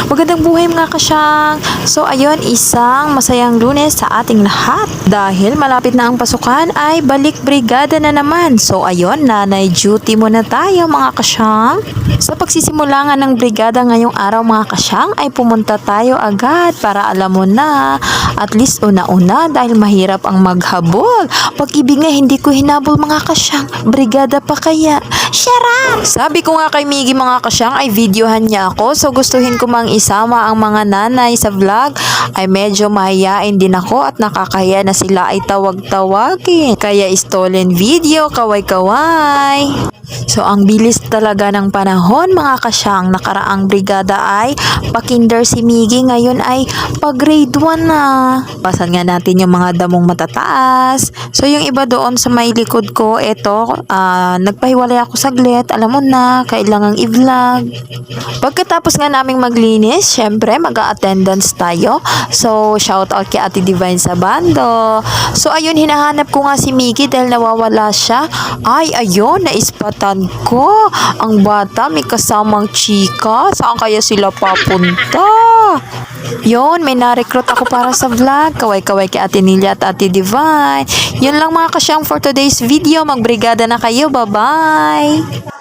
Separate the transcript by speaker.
Speaker 1: Magandang buhay mga kasyang! So ayun, isang masayang Lunes sa ating lahat. Dahil malapit na ang pasukan ay balik brigada na naman. So ayun, nanay duty muna tayo mga kasyang. Sa pagsisimula nga ng brigada ngayong araw mga kasyang ay pumunta tayo agad para alam mo na at least una-una dahil mahirap ang maghabol. Pag-ibig nga hindi ko hinabol mga kasyang, brigada pa kaya. Shara! Sabi ko nga kay Miggy mga kasyang ay videohan niya ako, so gustuhin ko mang isama ang mga nanay sa vlog ay medyo mahiyain din ako at nakakahiya na sila ay tawag-tawagin. Kaya stolen video, kaway-kaway. So ang bilis talaga ng panahon mga kasyang. Nakaraang brigada ay pa-kinder si Miggy, ngayon ay pa-grade 1 na. Basan nga natin yung mga damong matataas. So yung iba doon sa may likod ko, eto, nagpahiwalay ako saglit. Alam mo na, kailangang i-vlog. Pagkatapos nga naming maglinis, syempre mag-a-attendance tayo. So shout out kay Ate Divine sa bando. So ayun, hinahanap ko nga si Miggy dahil nawawala siya. Ay ayun, naispatan ko. Ang bata may kasamang chika. Saan kaya sila papunta? Yun, may na-recruit ako para sa vlog. Kaway-kaway kay Ate Nilia at Ate Divine. Yun lang mga kasyang for today's video. Magbrigada na kayo. Bye-bye!